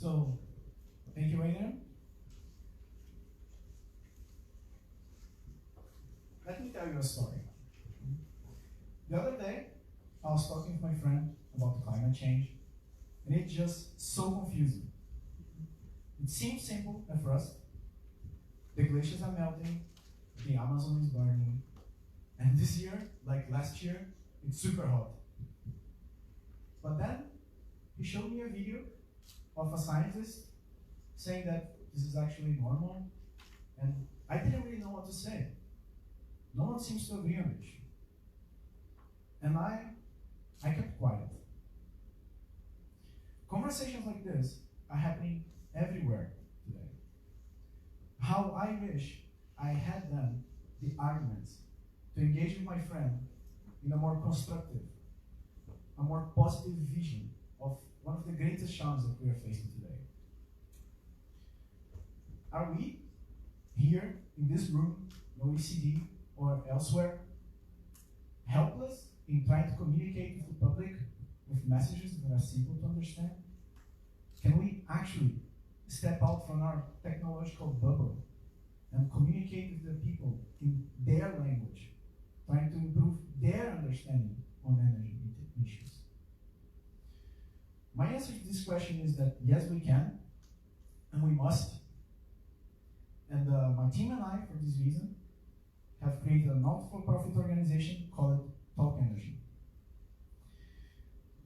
So, thank you, Adrian. Let me tell you a story. The other day, I was talking with my friend about climate change, and it's just so confusing. It seems simple at first. The glaciers are melting, the Amazon is burning, and this year, like last year, it's super hot. But then, he showed me a video of a scientist saying that this is actually normal, and I didn't really know what to say. No one seems to agree on it. And I kept quiet. Conversations like this are happening everywhere today. How I wish I had done the arguments to engage with my friend in a more constructive, a more positive vision of one of the greatest challenges that we are facing today. Are we here in this room, in OECD or elsewhere, helpless in trying to communicate with the public with messages that are simple to understand? Can we actually step out from our technological bubble and communicate with the people in their language, trying to improve their understanding on energy issues? My answer to this question is that yes, we can, and we must. And my team and I, for this reason, have created a not-for-profit organization called Talk Energy.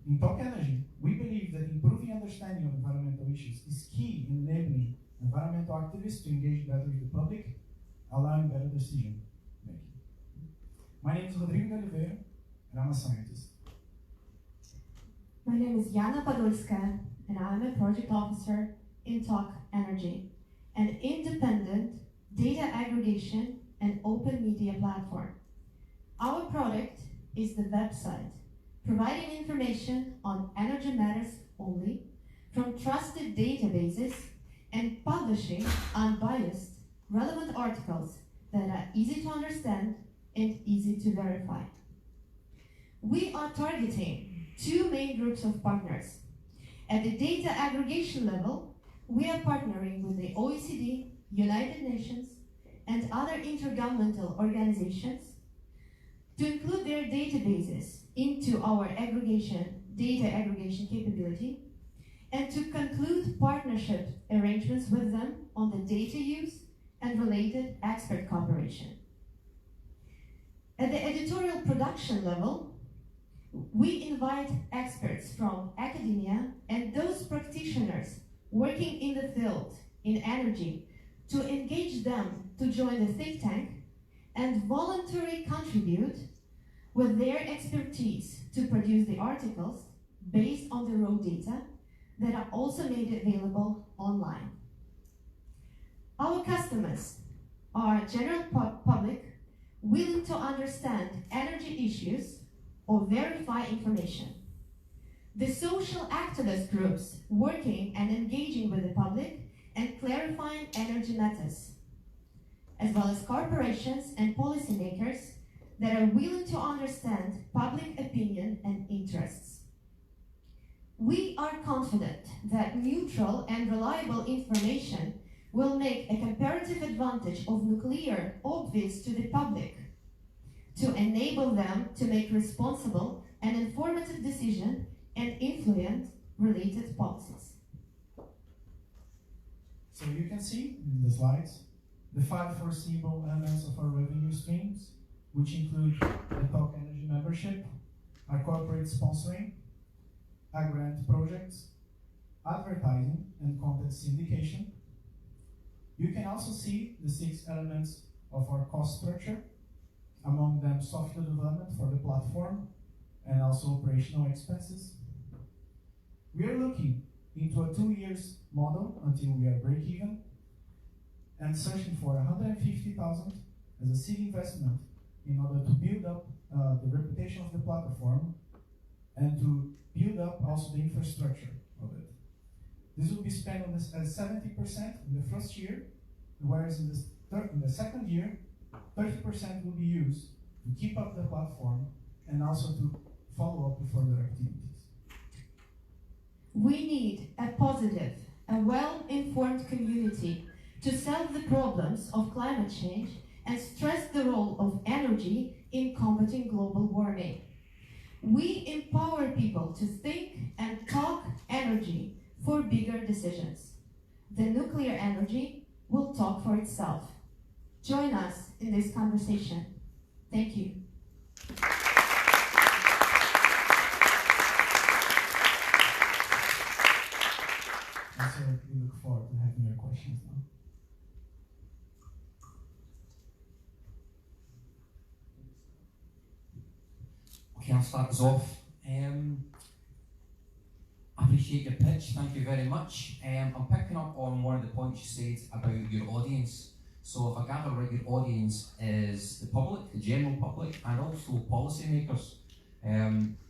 In Talk Energy, we believe that improving understanding of environmental issues is key in enabling environmental activists to engage better with the public, allowing better decision making. My name is Rodrigo de Oliveira, and I'm a scientist. My name is Jana Podolska, and I'm a project officer in Talk Energy, an independent data aggregation and open media platform. Our product is the website, providing information on energy matters only from trusted databases and publishing unbiased, relevant articles that are easy to understand and easy to verify. We are targeting two main groups of partners. At the data aggregation level, we are partnering with the OECD, United Nations, and other intergovernmental organizations to include their databases into our data aggregation capability, and to conclude partnership arrangements with them on the data use and related expert cooperation. At the editorial production level, we invite experts from academia and those practitioners working in the field in energy to engage them to join the think tank and voluntarily contribute with their expertise to produce the articles based on the raw data that are also made available online. Our customers are general public willing to understand energy issues or verify information. The social activist groups working and engaging with the public and clarifying energy matters, as well as corporations and policymakers that are willing to understand public opinion and interests. We are confident that neutral and reliable information will make a comparative advantage of nuclear obvious to the public, to enable them to make responsible and informative decisions and influence related policies. So you can see in the slides the 5 foreseeable elements of our revenue streams, which include the Talk Energy membership, our corporate sponsoring, our grant projects, advertising and content syndication. You can also see the 6 elements of our cost structure, among them software development for the platform and also operational expenses. We are looking into a 2 years model until we are break even and searching for 150,000 as a seed investment in order to build up the reputation of the platform and to build up also the infrastructure of it. This will be spent on this as 70% in the first year, whereas in the second year, 30% will be used to keep up the platform and also to follow up with further activities. We need a positive, a well-informed community to solve the problems of climate change and stress the role of energy in combating global warming. We empower people to think and talk energy for bigger decisions. The nuclear energy will talk for itself. Join us in this conversation. Thank you. And so we look forward to having your questions now. Okay, I'll start us off. I appreciate your pitch, thank you very much. I'm picking up on one of the points you said about your audience. So if I gather right, your audience is the public, the general public, and also policymakers.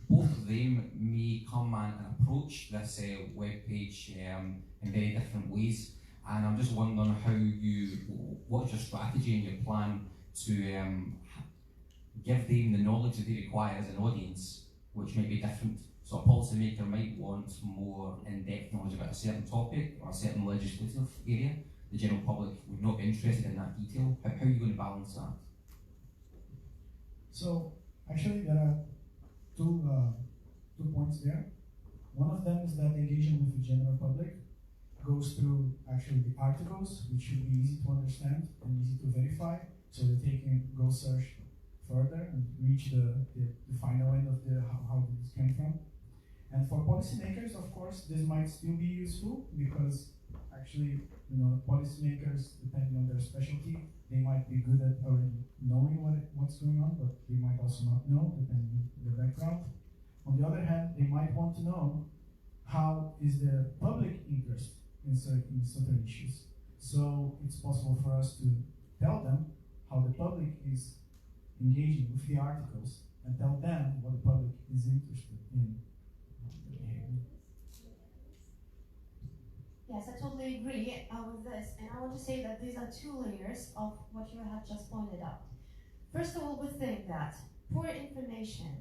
Both of them may come and approach this webpage in very different ways. And I'm just wondering what's your strategy and your plan to give them the knowledge that they require as an audience, which might be different. So a policymaker might want more in-depth knowledge about a certain topic or a certain legislative area. The general public would not be interested in that detail. How are you going to balance that? So actually there are two points there. One of them is that engagement with the general public goes through actually the articles, which should be easy to understand and easy to verify, so that they can go search further and reach the final end of how this came from. And for policymakers, of course, this might still be useful because actually, policymakers, depending on their specialty, they might be good at already knowing what's going on, but they might also not know, depending on their background. On the other hand, they might want to know how is the public interest in certain issues. So it's possible for us to tell them how the public is engaging with the articles and tell them what the public is interested in. Yes, I totally agree with this, and I want to say that these are two layers of what you have just pointed out. First of all, we think that poor information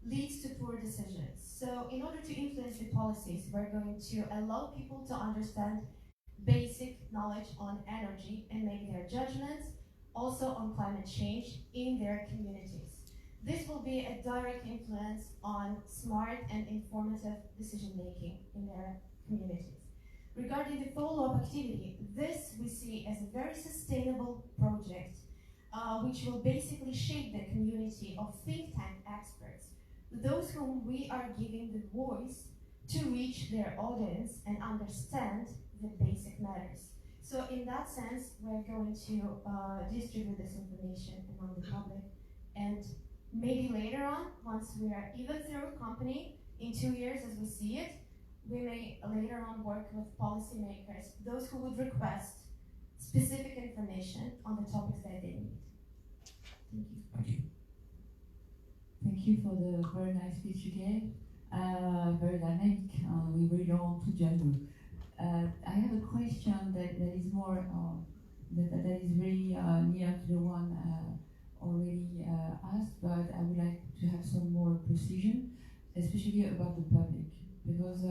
leads to poor decisions. So in order to influence the policies, we're going to allow people to understand basic knowledge on energy and make their judgments also on climate change in their communities. This will be a direct influence on smart and informative decision making in their communities. Regarding the follow-up activity, this we see as a very sustainable project which will basically shape the community of think tank experts, those whom we are giving the voice to reach their audience and understand the basic matters. So in that sense, we're going to distribute this information among the public, and maybe later on, once we are even through a company, in 2 years as we see it, we may later on work with policymakers, those who would request specific information on the topics that they need. Thank you. Thank you. Thank you for the very nice speech you gave. Very dynamic. We really want to jump. I have a question that is more that is very near to the one already asked, but I would like to have some more precision, especially about the public, because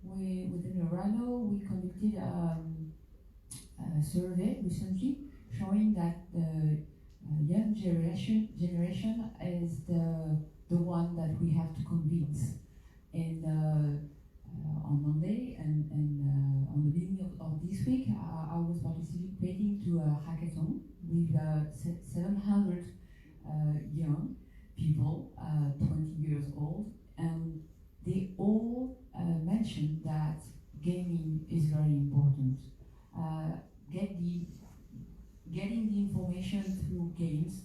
within Orano we conducted a survey recently showing that the young generation is the one that we have to convince. And on Monday and on the beginning of this week, I was participating to a hackathon with 700 young people, 20 years old, and they all mentioned that gaming is very important. Getting the information through games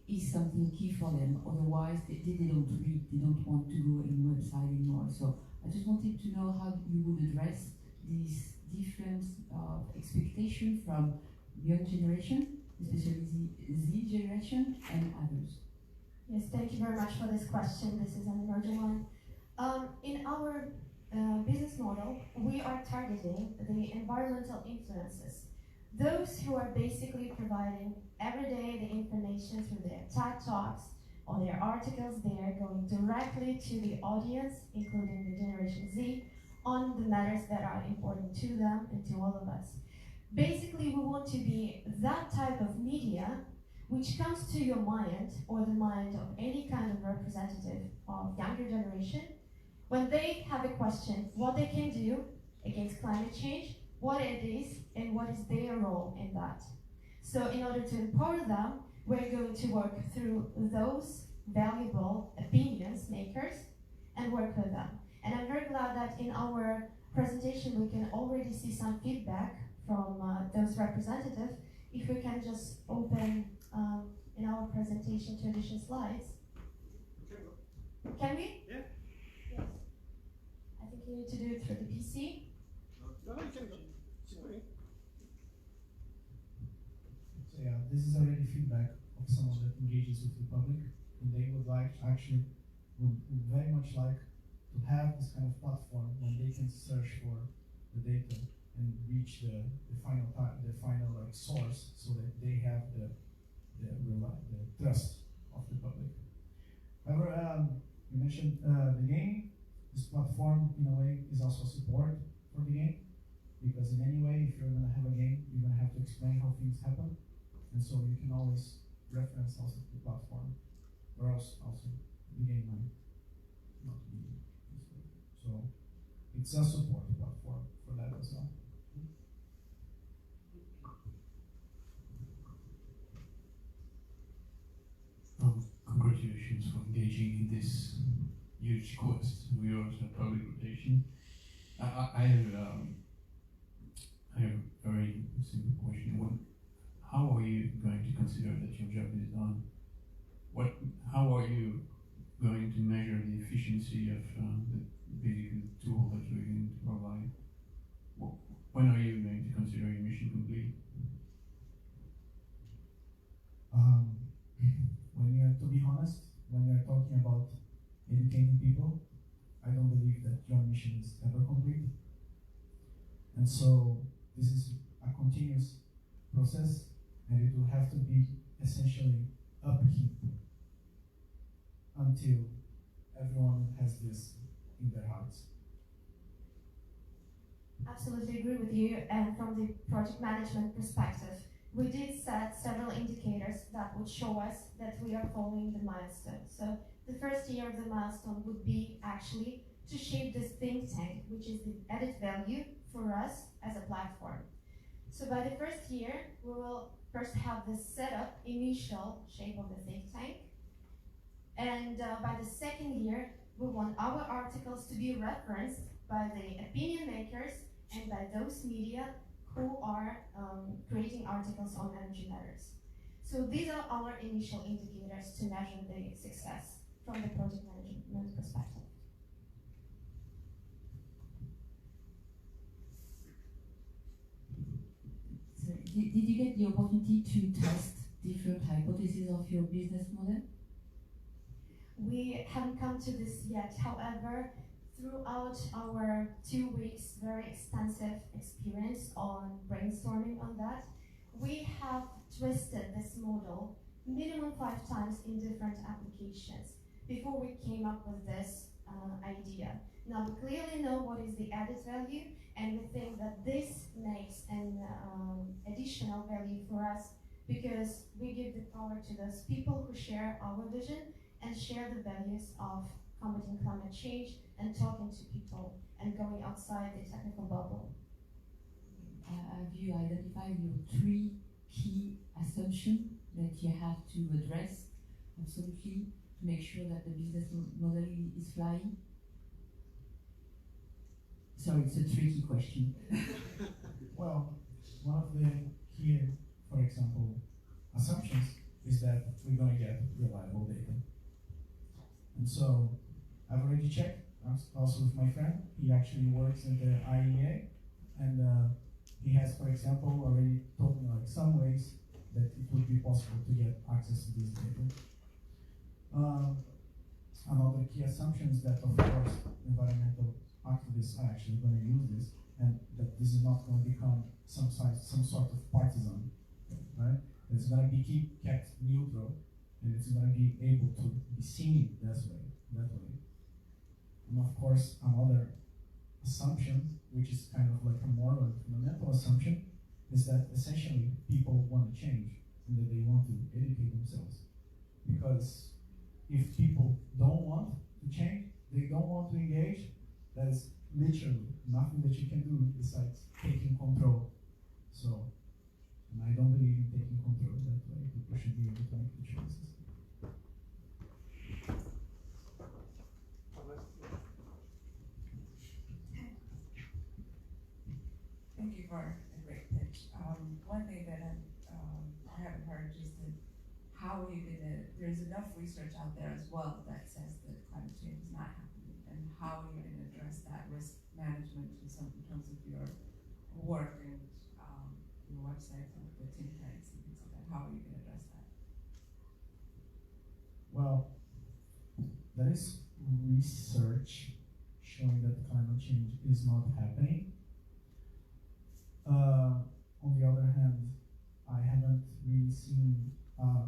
is something key for them. Otherwise, they don't read, they don't want to go in website anymore. So I just wanted to know how you would address this difference of expectation from young generation, especially the Z generation and others. Yes, thank you very much for this question. This is an emerging one. In our business model, we are targeting the environmental influences. Those who are basically providing every day the information through their TED Talks or their articles, they are going directly to the audience, including the Generation Z, on the matters that are important to them and to all of us. Basically, we want to be that type of media which comes to your mind or the mind of any kind of representative of younger generation when they have a question, what they can do against climate change, what it is, and what is their role in that. So in order to empower them, we're going to work through those valuable opinions makers and work with them. And I'm very glad that in our presentation we can already see some feedback from those representatives. If we can just open in our presentation to additional slides. Can we? Yeah. Yes. I think you need to do it through the PC. No, you can go. Keep going. So yeah, this is already feedback of someone that engages with the public, and they would like actually would very much like to have this kind of platform when they can search for the data and reach the final like source, so that they have the trust of the public. However, you mentioned the game. This platform, in a way, is also support for the game, because in any way, if you're going to have a game, you're going to have to explain how things happen, and so you can always reference also the platform, or else also the game might not be useful. So it's a support platform for that as well. Congratulations for engaging in this huge quest towards public relation. I have a very simple question. How are you going to consider that your job is done? How are you going to measure the efficiency of the tool that you're going to provide? When are you going to consider your mission complete? To be honest, when you're talking about educating people, I don't believe that your mission is ever complete. And so this is a continuous process, and it will have to be essentially upkeep until everyone has this in their hearts. Absolutely agree with you, and from the project management perspective, we did set several indicators that would show us that we are following the milestone. So the first year of the milestone would be actually to shape this think tank, which is the added value for us as a platform. So by the first year, we will first have the setup, initial shape of the think tank. And by the second year, we want our articles to be referenced by the opinion makers and by those media who are creating articles on energy matters. So these are our initial indicators to measure the success from the project management perspective. So did you get the opportunity to test different hypotheses of your business model? We haven't come to this yet. However, throughout our 2 weeks very extensive experience on brainstorming on that, we have twisted this model minimum 5 times in different applications before we came up with this idea. Now we clearly know what is the added value, and we think that this makes an additional value for us because we give the power to those people who share our vision and share the values of combating climate change and talking to people and going outside the technical bubble. Have you identified your 3 key assumptions that you have to address absolutely to make sure that the business model is flying? Sorry, it's a tricky question. Well, one of the key, for example, assumptions is that we're going to get reliable data. And so I've already checked, also with my friend. He actually works in the IEA, and he has, for example, already told me like some ways that it would be possible to get access to this data. Another key assumption is that, of course, environmental activists are actually going to use this, and that this is not going to become some sort of partisan, right? It's going to be kept neutral, and it's going to be able to be seen that way. And of course, another assumption, which is kind of like a moral and fundamental assumption, is that essentially people want to change and that they want to educate themselves. Because if people don't want to change, they don't want to engage, that is literally nothing that you can do besides taking control. So, and I don't believe in taking control that way. People should be able to make the choices. Thank you for a great pitch. One thing that I haven't heard is that how are you gonna, there's enough research out there as well that says that climate change is not happening, and how are you gonna address that risk management in terms of your work and your website and the think tanks and things like that? How are you gonna address that? Well, there is research showing that climate change is not happening. On the other hand, I haven't really seen a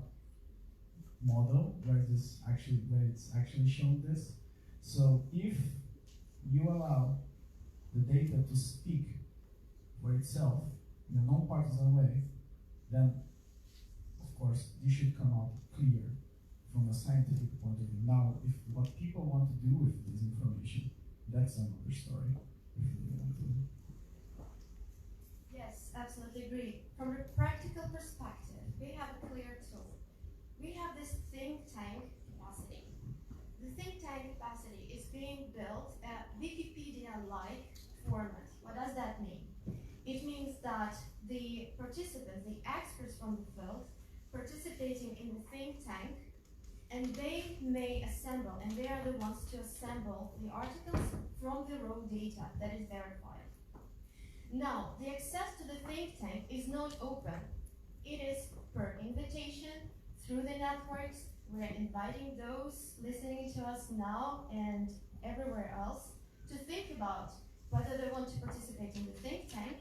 model where it's actually shown this. So if you allow the data to speak for itself in a non-partisan way, then of course this should come out clear from a scientific point of view. Now, if what people want to do with this information, that's another story. If they want to. Yes, absolutely agree. From a practical perspective, we have a clear tool. We have this think tank capacity. The think tank capacity is being built at Wikipedia-like format. What does that mean? It means that the participants, the experts from the field, participating in the think tank, and they may assemble, and they are the ones to assemble the articles from the raw data that is verified. Now, the access to the think tank is not open. It is per invitation through the networks. We're inviting those listening to us now and everywhere else to think about whether they want to participate in the think tank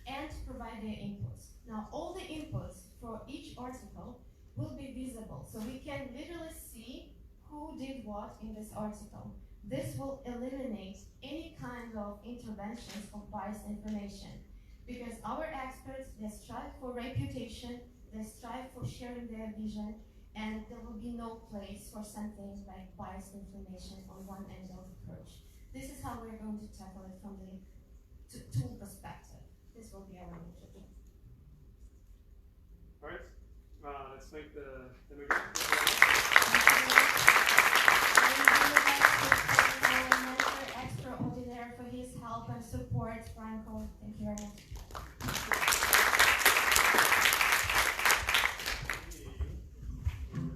and to provide their inputs. Now, all the inputs for each article will be visible, so we can literally see who did what in this article. This will eliminate any kind of interventions of biased information, because our experts, they strive for reputation, they strive for sharing their vision, and there will be no place for something like biased information on one end of the approach. This is how we're going to tackle it from the tool perspective. This will be our initiative. All right, let's make the Extraordinary for his help and support, Franco. Thank you very much.